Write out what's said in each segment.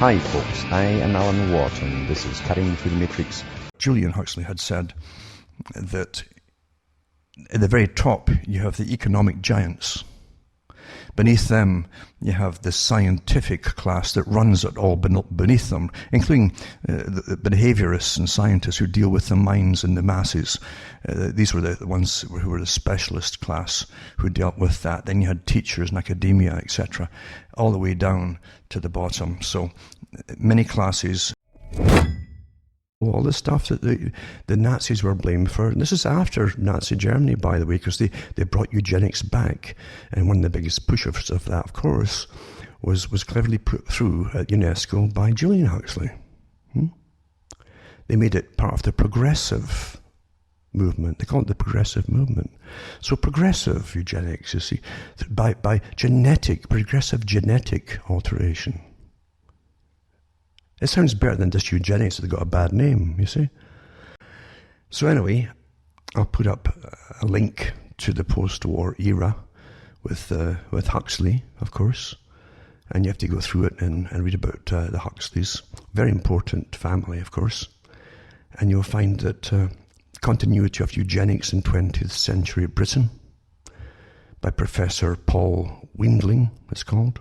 Hi folks, I am Alan Watt and this is Cutting Through the Matrix. Julian Huxley had said that at the very top you have the economic giants. Beneath them you have the scientific class that runs it all beneath them, including the behaviorists and scientists who deal with the minds and the masses. These were the ones who were the specialist class who dealt with that. Then you had teachers and academia, etc., all the way down to the bottom. So many classes. All the stuff that the Nazis were blamed for. And this is after Nazi Germany, by the way, because they brought eugenics back. And one of the biggest pushers of that, of course, was cleverly put through at UNESCO by Julian Huxley. They made it part of the progressive movement. They call it the progressive movement. So progressive eugenics, you see, by progressive genetic alteration. It sounds better than just eugenics. They've got a bad name, you see. So anyway, I'll put up a link to the post-war era with Huxley, of course. And you have to go through it and read about the Huxleys. Very important family, of course. And you'll find that continuity of eugenics in 20th century Britain by Professor Paul Windling, it's called.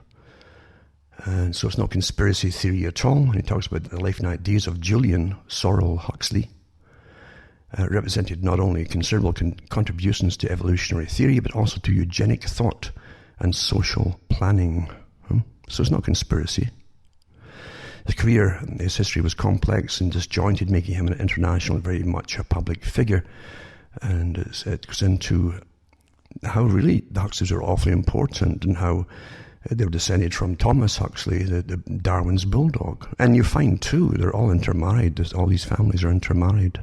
And so it's not conspiracy theory at all. And he talks about the life and ideas of Julian Sorrel Huxley, represented not only considerable contributions to evolutionary theory, but also to eugenic thought and social planning. So it's not conspiracy. His career, his history was complex and disjointed, making him an international, very much a public figure. And it goes into how really the Huxleys are awfully important and how they were descended from Thomas Huxley, the Darwin's bulldog. And you find, too, they're all intermarried. All these families are intermarried.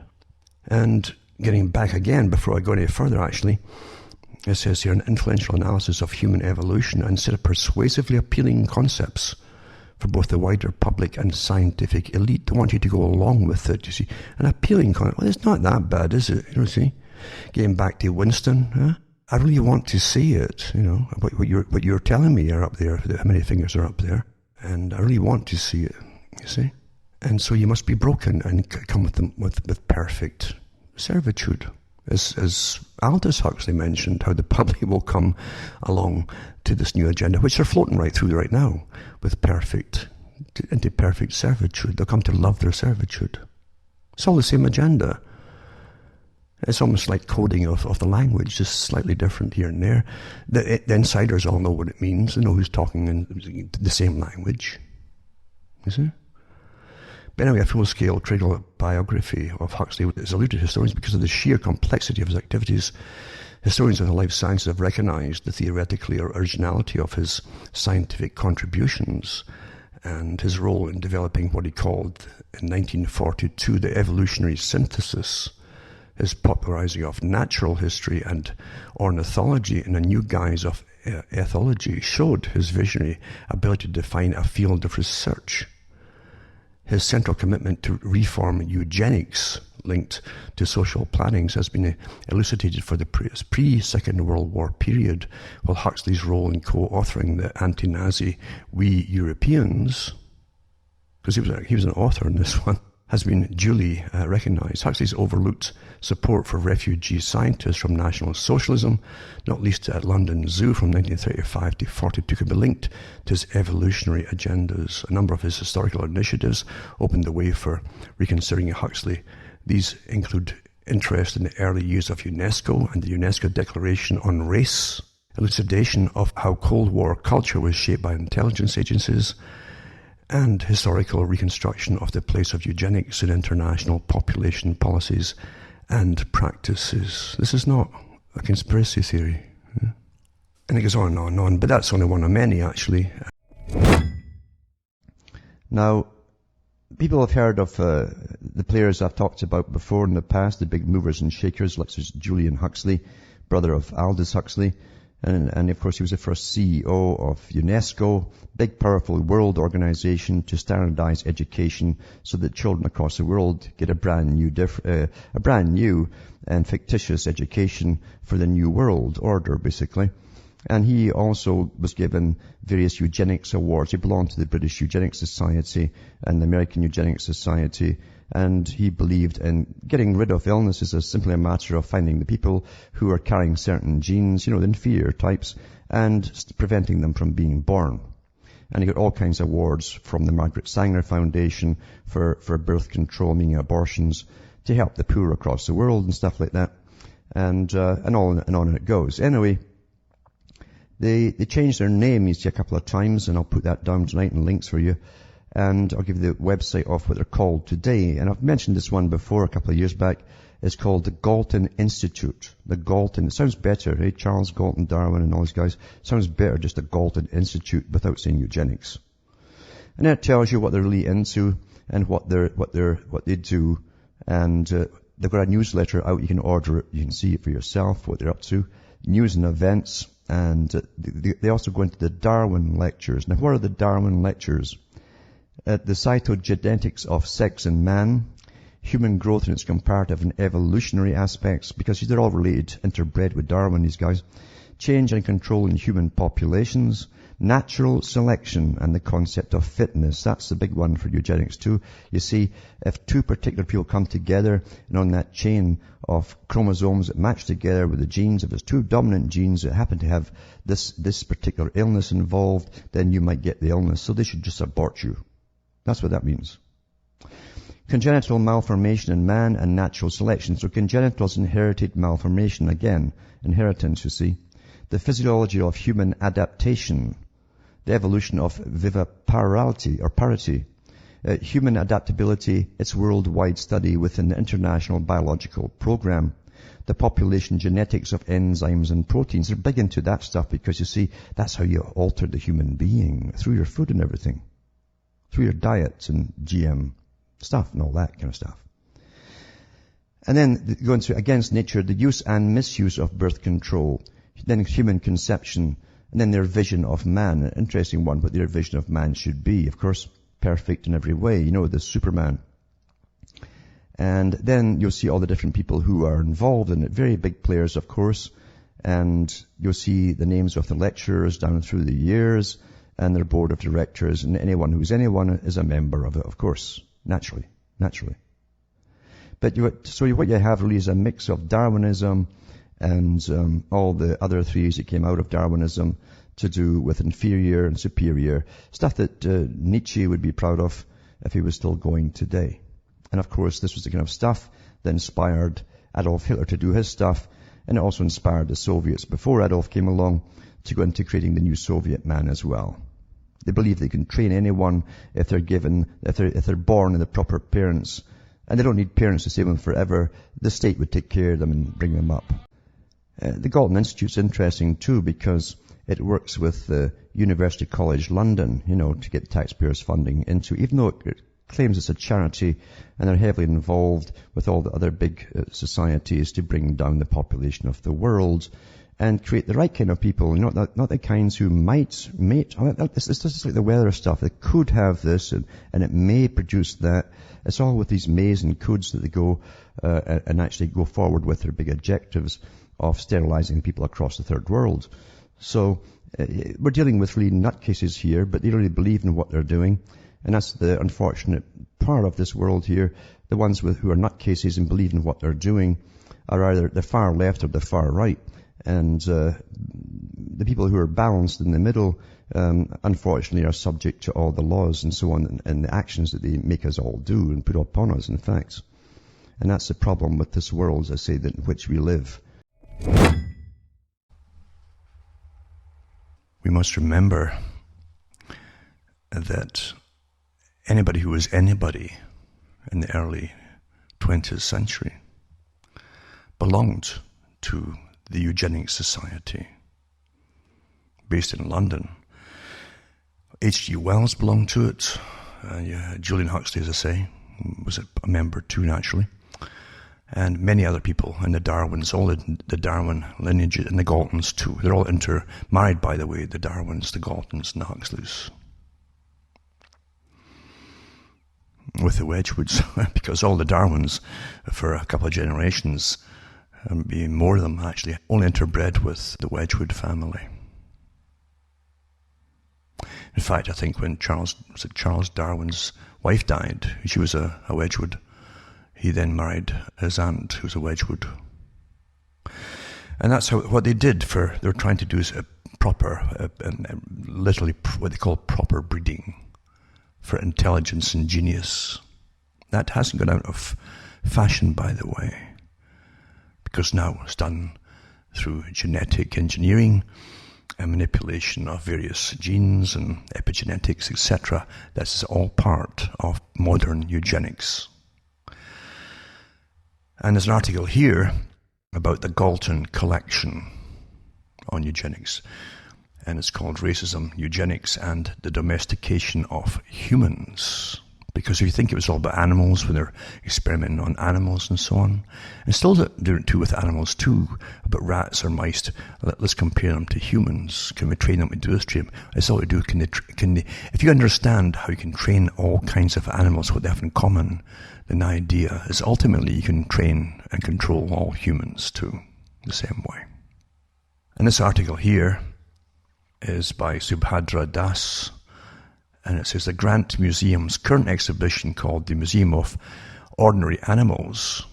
And getting back again, before I go any further, actually, it says here, an influential analysis of human evolution and set of persuasively appealing concepts for both the wider public and scientific elite. They want you to go along with it, you see. An appealing concept. Well, it's not that bad, is it? You know, see? Getting back to Winston, I really want to see it, you know, what you're telling me are up there, how many fingers are up there, and I really want to see it, you see. And so you must be broken and come with them with perfect servitude. As Aldous Huxley mentioned, how the public will come along to this new agenda, which they're floating right through right now, into perfect servitude. They'll come to love their servitude. It's all the same agenda. It's almost like coding of the language, just slightly different here and there. The insiders all know what it means. They know who's talking in the same language. You see? But anyway, a full-scale critical biography of Huxley is alluded to historians because of the sheer complexity of his activities. Historians of the life sciences have recognized the theoretical originality of his scientific contributions and his role in developing what he called, in 1942, the evolutionary synthesis. His popularizing of natural history and ornithology in a new guise of ethology showed his visionary ability to define a field of research. His central commitment to reform eugenics linked to social plannings has been elucidated for the pre-Second World War period, while Huxley's role in co-authoring the anti-Nazi We Europeans, because he was an author in this one, has been duly recognized. Huxley's overlooked support for refugee scientists from National Socialism, not least at London Zoo from 1935 to 42, can be linked to his evolutionary agendas. A number of his historical initiatives opened the way for reconsidering Huxley. These include interest in the early use of UNESCO and the UNESCO Declaration on Race, elucidation of how Cold War culture was shaped by intelligence agencies, and historical reconstruction of the place of eugenics in international population policies and practices. This is not a conspiracy theory. And it goes on and on and on, but that's only one of many, actually. Now, people have heard of the players I've talked about before in the past, the big movers and shakers, like Julian Huxley, brother of Aldous Huxley. And of course, he was the first CEO of UNESCO, big, powerful world organization to standardize education so that children across the world get a brand new and fictitious education for the new world order, basically. And he also was given various eugenics awards. He belonged to the British Eugenics Society and the American Eugenics Society. And he believed in getting rid of illnesses as simply a matter of finding the people who are carrying certain genes, the inferior types, and preventing them from being born. And he got all kinds of awards from the Margaret Sanger Foundation for birth control, meaning abortions, to help the poor across the world and stuff like that. And on it goes. Anyway, they changed their name, a couple of times, and I'll put that down tonight in links for you. And I'll give you the website of what they're called today. And I've mentioned this one before a couple of years back. It's called the Galton Institute. The Galton. It sounds better, eh? Charles Galton, Darwin, and all these guys. It sounds better, just the Galton Institute, without saying eugenics. And that tells you what they're really into and what they do. And they've got a newsletter out. You can order it. You can see it for yourself, what they're up to. News and events. And they also go into the Darwin lectures. Now, what are the Darwin lectures? The cytogenetics of sex and man, human growth in its comparative and evolutionary aspects, because they're all related, interbred with Darwin, these guys. Change and control in human populations, natural selection, and the concept of fitness. That's the big one for eugenics too. You see, if two particular people come together, and on that chain of chromosomes that match together with the genes, if there's two dominant genes that happen to have this particular illness involved, then you might get the illness. So they should just abort you. That's what that means. Congenital malformation in man and natural selection. So congenital is inherited malformation. Again, inheritance, you see. The physiology of human adaptation. The evolution of viviparity or parity. Human adaptability, its worldwide study within the International Biological Program. The population genetics of enzymes and proteins. They're big into that stuff because, you see, that's how you alter the human being, through your food and everything. Through your diets and GM stuff and all that kind of stuff. And then going to against nature, the use and misuse of birth control, then human conception, and then their vision of man. An interesting one, what their vision of man should be. Of course, perfect in every way, the Superman. And then you'll see all the different people who are involved in it, very big players, of course. And you'll see the names of the lecturers down through the years, and their board of directors, and anyone is a member of it, of course, naturally. But what you have really is a mix of Darwinism and all the other theories that came out of Darwinism to do with inferior and superior, stuff that Nietzsche would be proud of if he was still going today. And of course, this was the kind of stuff that inspired Adolf Hitler to do his stuff, and it also inspired the Soviets before Adolf came along to go into creating the new Soviet man as well. They believe they can train anyone if they're born in the proper parents. And they don't need parents to save them forever. The state would take care of them and bring them up. The Galton Institute's interesting too because it works with the University College London, to get taxpayers' funding into, even though it claims it's a charity and they're heavily involved with all the other big societies to bring down the population of the world and create the right kind of people, not the kinds who might mate. It's just like the weather stuff. They could have this and it may produce that. It's all with these mays and codes that they go and actually go forward with their big objectives of sterilizing people across the third world. So we're dealing with really nutcases here, but they really believe in what they're doing. And that's the unfortunate part of this world here. The ones who are nutcases and believe in what they're doing are either the far left or the far right. And the people who are balanced in the middle, unfortunately, are subject to all the laws and so on and the actions that they make us all do and put upon us, in fact. And that's the problem with this world, as I say, in which we live. We must remember that anybody who was anybody in the early 20th century belonged to the Eugenics Society, based in London. H.G. Wells belonged to it. Julian Huxley, as I say, was a member too, naturally. And many other people, and the Darwins, all the Darwin lineage, and the Galtons too. They're all intermarried, by the way, the Darwins, the Galtons, and the Huxleys. With the Wedgwoods, because all the Darwins, for a couple of generations, maybe more of them actually, only interbred with the Wedgwood family. In fact, I think when Charles Darwin's wife died, she was a Wedgwood, he then married his aunt, who was a Wedgwood. And that's what they did. They were trying to do is literally what they call proper breeding for intelligence and genius. That hasn't gone out of fashion, by the way, because now it's done through genetic engineering and manipulation of various genes and epigenetics, etc. This is all part of modern eugenics. And there's an article here about the Galton collection on eugenics, and it's called Racism, Eugenics, and the Domestication of Humans. Because if you think it was all about animals when they're experimenting on animals and so on, and still doing it too with animals too, about rats or mice, let's compare them to humans. Can we train them to do this? It's all to do. If you understand how you can train all kinds of animals, what they have in common, then the idea is ultimately you can train and control all humans too, the same way. And this article here is by Subhadra Das, and it says the Grant Museum's current exhibition, called the Museum of Ordinary Animals,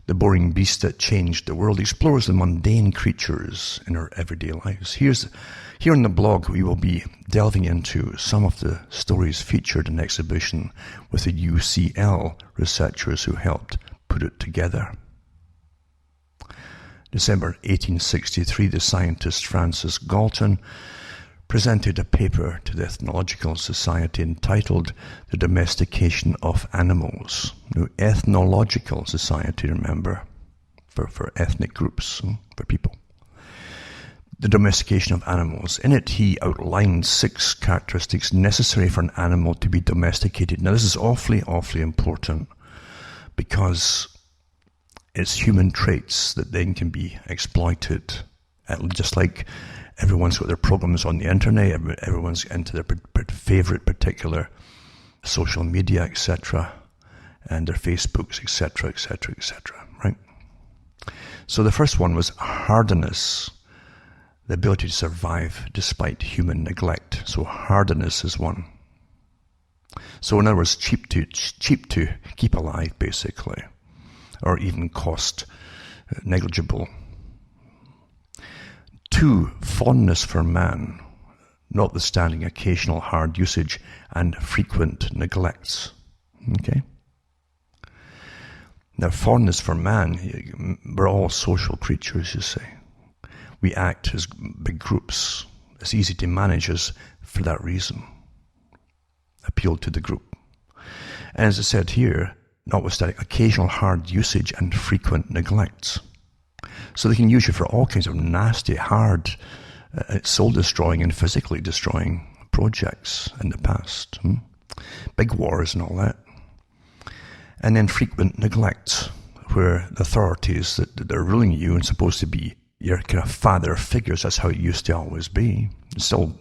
the boring beast that changed the world, explores the mundane creatures in our everyday lives. Here in the blog, we will be delving into some of the stories featured in the exhibition with the UCL researchers who helped put it together. December 1863, the scientist Francis Galton presented a paper to the Ethnological Society entitled The Domestication of Animals. Now, Ethnological Society, remember, for ethnic groups, for people. The Domestication of Animals. In it, he outlined 6 characteristics necessary for an animal to be domesticated. Now, this is awfully, awfully important, because it's human traits that then can be exploited, just like everyone's got their programs on the internet, everyone's into their favorite particular social media, etc., and their Facebooks, etc., etc., etc., right? So the first one was hardiness, the ability to survive despite human neglect. So hardiness is one. So in other words, cheap to keep alive, basically, or even cost negligible. 2, fondness for man, notwithstanding occasional hard usage and frequent neglects. Okay? Now, fondness for man, we're all social creatures, you see. We act as big groups. It's easy to manage us for that reason. Appeal to the group. And as I said here, notwithstanding occasional hard usage and frequent neglects. So they can use you for all kinds of nasty, hard, soul-destroying and physically destroying projects in the past. Big wars and all that. And then frequent neglect, where the authorities that are ruling you and supposed to be your kind of father figures, that's how it used to always be. Still,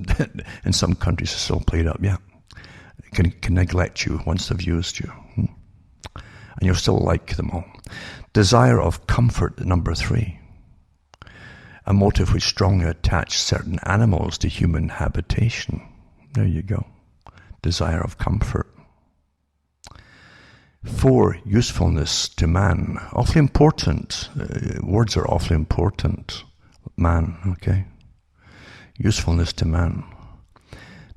in some countries, it's still played up, yeah. Can neglect you once they've used you. And you'll still like them all. Desire of comfort, number 3. A motive which strongly attached certain animals to human habitation. There you go. Desire of comfort. 4, usefulness to man. Awfully important. Words are awfully important. Man, okay. Usefulness to man.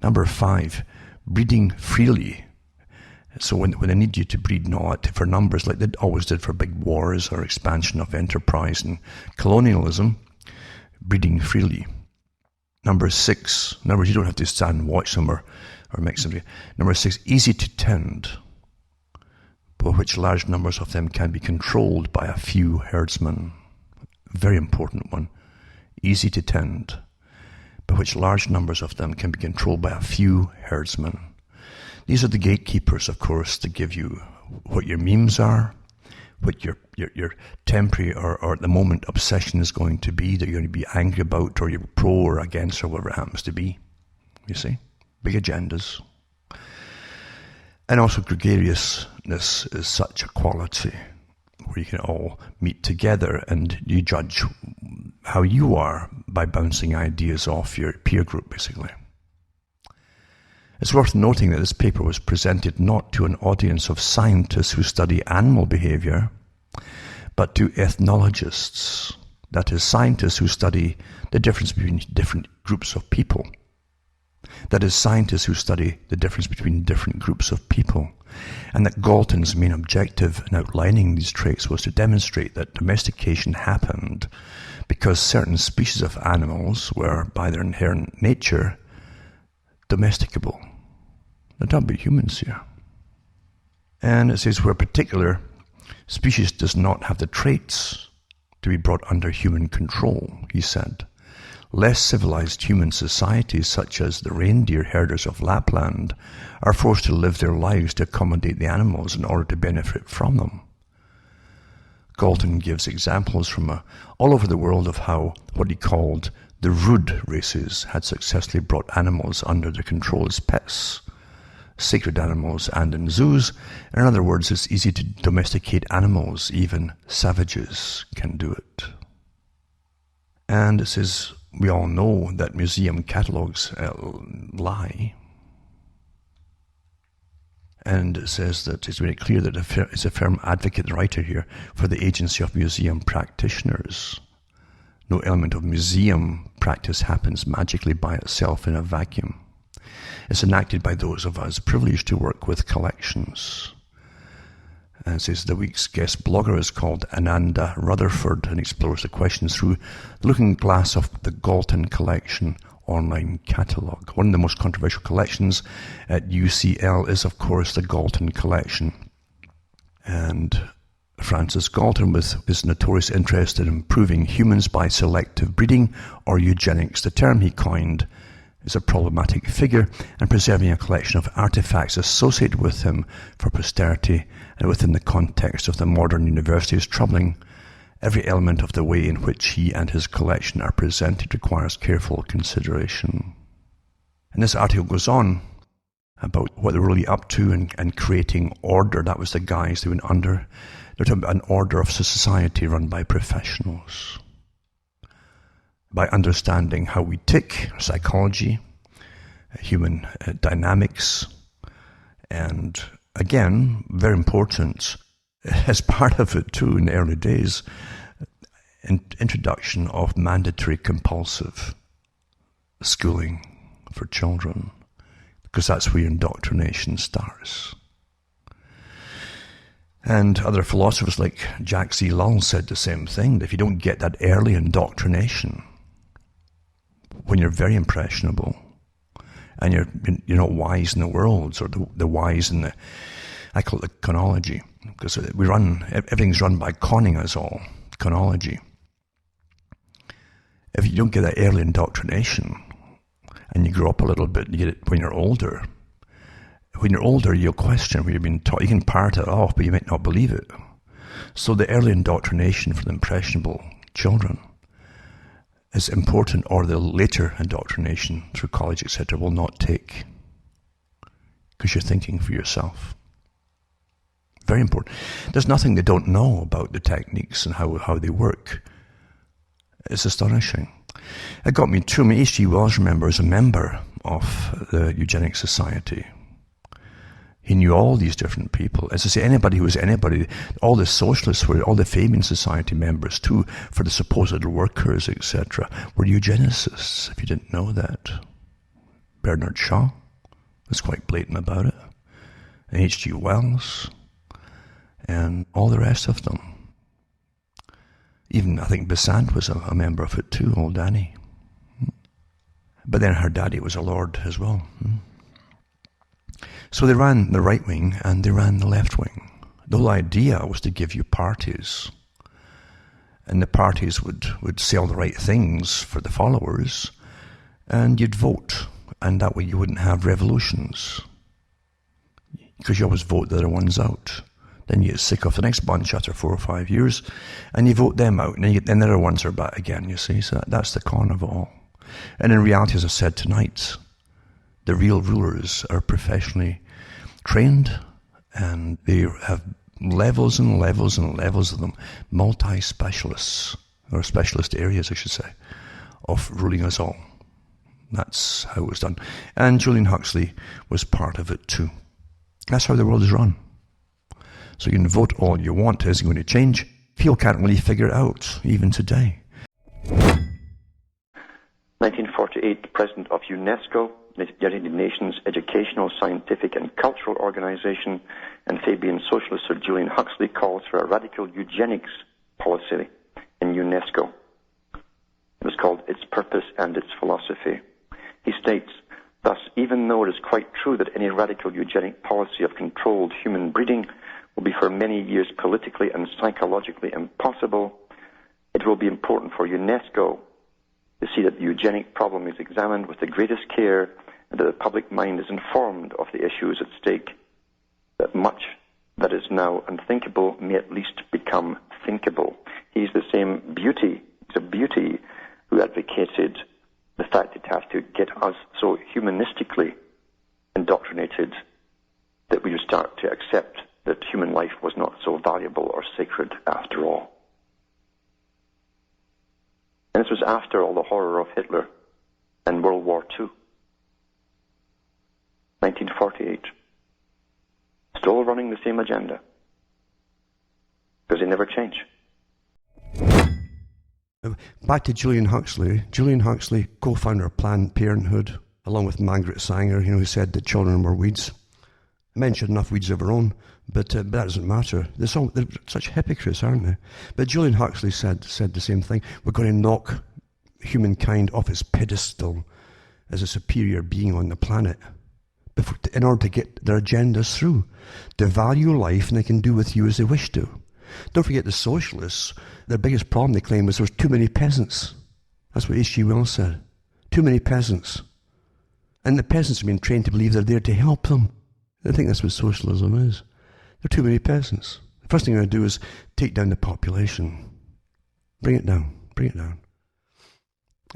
Number 5, breeding freely. So when they need you to breed not for numbers, like they always did for big wars or expansion of enterprise and colonialism, breeding freely. Number 6, in other words, you don't have to stand and watch them or mix them. Number 6, easy to tend, by which large numbers of them can be controlled by a few herdsmen. Very important one. Easy to tend, by which large numbers of them can be controlled by a few herdsmen. These are the gatekeepers, of course, to give you what your memes are, what your temporary or at the moment obsession is going to be, that you're going to be angry about, or you're pro or against, or whatever it happens to be. You see? Big agendas. And also gregariousness is such a quality where you can all meet together and you judge how you are by bouncing ideas off your peer group, basically. It's worth noting that this paper was presented not to an audience of scientists who study animal behavior, but to ethnologists, that is, scientists who study the difference between different groups of people. That is, scientists who study the difference between different groups of people. And that Galton's main objective in outlining these traits was to demonstrate that domestication happened because certain species of animals were, by their inherent nature, domesticable. They're talking about humans here. And it says where a particular species does not have the traits to be brought under human control, he said. Less civilized human societies, such as the reindeer herders of Lapland, are forced to live their lives to accommodate the animals in order to benefit from them. Galton gives examples from all over the world of how what he called the rude races had successfully brought animals under their control as pets, sacred animals, and in zoos. In other words, it's easy to domesticate animals. Even savages can do it. And it says, we all know that museum catalogues lie. And it says that it's very clear that it's a firm advocate, the writer here, for the agency of museum practitioners. No element of museum practice happens magically by itself in a vacuum. It's enacted by those of us privileged to work with collections. And it says the week's guest blogger is called Ananda Rutherford and explores the questions through the looking glass of the Galton Collection online catalogue. One of the most controversial collections at UCL is, of course, the Galton Collection. And Francis Galton, with his notorious interest in improving humans by selective breeding, or eugenics, the term he coined, is a problematic figure, and preserving a collection of artifacts associated with him for posterity and within the context of the modern university is troubling. Every element of the way in which he and his collection are presented requires careful consideration. And this article goes on about what they're really up to and creating order. That was the guise they went under. They're talking about an order of society run by professionals. By understanding how we tick, psychology, human dynamics, and again, very important, as part of it too in the early days, introduction of mandatory compulsive schooling for children, because that's where indoctrination starts. And other philosophers like Jack C. Lull said the same thing, that if you don't get that early indoctrination, when you're very impressionable and you're not wise in the worlds, or the wise in the, I call it the chronology, because everything's run by conning us all, chronology. If you don't get that early indoctrination and you grow up a little bit, you get it when you're older. When you're older, you'll question what you've been taught. You can part it off, but you might not believe it. So the early indoctrination for the impressionable children is important, or the later indoctrination through college, etc., will not take, because you're thinking for yourself. Very important. There's nothing they don't know about the techniques and how they work. It's astonishing. It got me too. H.G. Wells, remember, is a member of the Eugenics Society. He knew all these different people. As I say, anybody who was anybody, all the socialists were, all the Fabian Society members too, for the supposed workers, etc., were eugenicists, if you didn't know that. Bernard Shaw was quite blatant about it. And H.G. Wells, and all the rest of them. Even, I think, Besant was a member of it too, old Annie. But then her daddy was a lord as well. So they ran the right wing and they ran the left wing. The whole idea was to give you parties. And the parties would say all the right things for the followers, and you'd vote. And that way you wouldn't have revolutions, because you always vote the other ones out. Then you get sick of the next bunch after 4 or 5 years, and you vote them out, and then the other ones are back again, you see. So that's the con of it all. And in reality, as I said tonight, the real rulers are professionally trained, and they have levels and levels and levels of them, multi-specialists, or specialist areas, I should say, of ruling us all. That's how it was done. And Julian Huxley was part of it too. That's how the world is run. So you can vote all you want. Is it going to change? People can't really figure it out, even today. 1948, President of UNESCO, the United Nations Educational, Scientific and Cultural Organization, and Fabian socialist Sir Julian Huxley calls for a radical eugenics policy in UNESCO. It was called Its Purpose and Its Philosophy. He states, thus, even though it is quite true that any radical eugenic policy of controlled human breeding will be for many years politically and psychologically impossible, it will be important for UNESCO to see that the eugenic problem is examined with the greatest care and that the public mind is informed of the issues at stake, that much that is now unthinkable may at least become thinkable. He's the same beauty, he's a beauty who advocated the fact it has to get us so humanistically indoctrinated that we would start to accept that human life was not so valuable or sacred after all. And this was after all the horror of Hitler and World War II. 1948. Still running the same agenda. Because they never change. Back to Julian Huxley. Julian Huxley, co-founder of Planned Parenthood, along with Margaret Sanger, who said that children were weeds. Men should have enough weeds of their own, but that doesn't matter. They're such hypocrites, aren't they? But Julian Huxley said the same thing. We're going to knock humankind off its pedestal as a superior being on the planet in order to get their agendas through. They value life and they can do with you as they wish to. Don't forget the socialists, their biggest problem, they claim, was there was too many peasants. That's what H.G. Wells said. Too many peasants. And the peasants have been trained to believe they're there to help them. I think that's what socialism is. There are too many peasants. The first thing you're going to do is take down the population. Bring it down.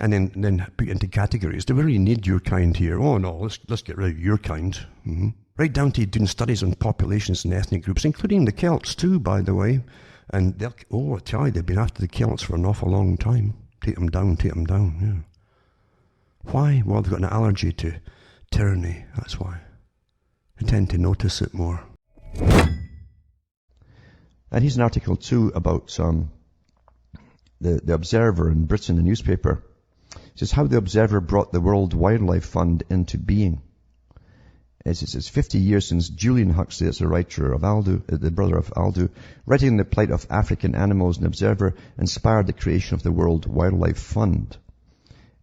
And then put it into categories. Do we really need your kind here? Oh no, let's get rid of your kind. Mm-hmm. Right down to doing studies on populations and ethnic groups, including the Celts too, by the way. And I tell you, they've been after the Celts for an awful long time. Take them down, yeah. Why? Well, they've got an allergy to tyranny, that's why. They tend to notice it more. And here's an article too about the Observer in Britain, the newspaper. It says how the Observer brought the World Wildlife Fund into being. It says 50 years since Julian Huxley, as a writer of Aldous, the brother of Aldous, writing the plight of African animals in the Observer, inspired the creation of the World Wildlife Fund.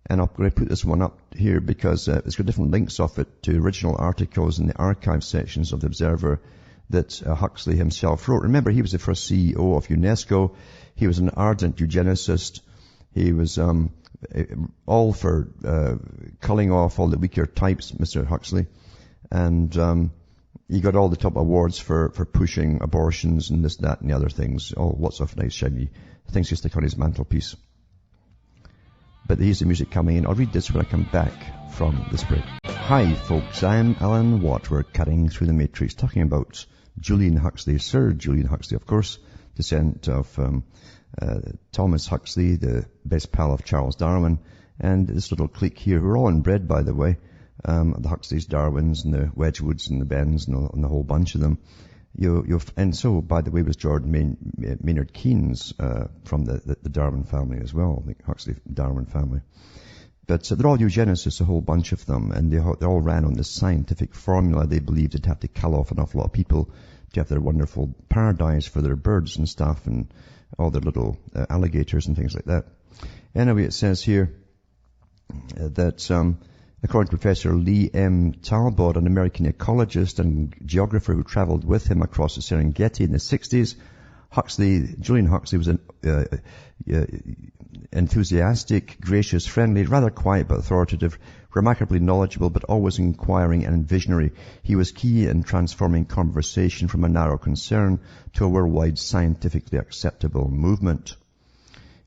And I'm going to put this one up here because it's got different links of it to original articles in the archive sections of the Observer that Huxley himself wrote. Remember, he was the first CEO of UNESCO. He was an ardent eugenicist. He was all for culling off all the weaker types, Mr. Huxley. And he got all the top awards for pushing abortions and this, that, and the other things. All lots of nice, shiny things to stick on his mantelpiece. But here's the music coming in. I'll read this when I come back from this break. Hi, folks. I'm Alan Watt. We're cutting through the matrix, talking about Julian Huxley, Sir Julian Huxley, of course, descendant of Thomas Huxley, the best pal of Charles Darwin, and this little clique here, who are all inbred, by the way, the Huxleys, Darwins, and the Wedgwoods, and the Bens, and the whole bunch of them. And so, by the way, was Jordan Maynard Keynes from the Darwin family as well, the Huxley-Darwin family. But they're all eugenicists, a whole bunch of them, and they all ran on this scientific formula. They believed they'd have to kill off an awful lot of people to have their wonderful paradise for their birds and stuff, and all their little alligators and things like that. Anyway, it says here that according to Professor Lee M. Talbot, an American ecologist and geographer who traveled with him across the Serengeti in the 60s, Julian Huxley was an enthusiastic, gracious, friendly, rather quiet but authoritative, remarkably knowledgeable but always inquiring and visionary. He was key in transforming conversation from a narrow concern to a worldwide scientifically acceptable movement.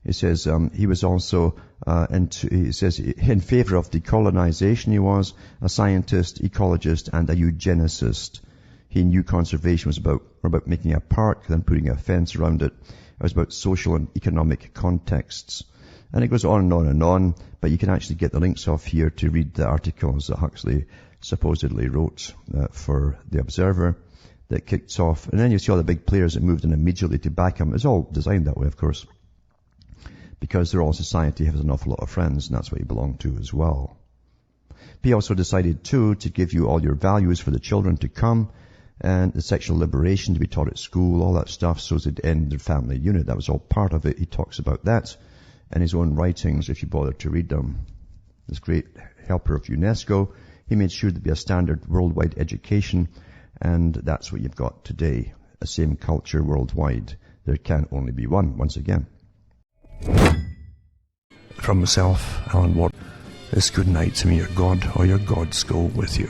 He says he was also in favor of decolonization. He was a scientist, ecologist, and a eugenicist. He knew conservation was about making a park, then putting a fence around it. It was about social and economic contexts. And it goes on and on and on, but you can actually get the links off here to read the articles that Huxley supposedly wrote for The Observer that kicks off. And then you see all the big players that moved in immediately to back him. It's all designed that way, of course, because they're all society, has an awful lot of friends, and that's what you belong to as well. He also decided, too, to give you all your values for the children to come, and the sexual liberation to be taught at school, all that stuff, so as to end the family unit. That was all part of it. He talks about that in his own writings, if you bother to read them. This great helper of UNESCO, he made sure there'd be a standard worldwide education, and that's what you've got today. A same culture worldwide. There can only be one, once again. From myself, Alan Watt, this good night to me, your God or your gods go with you.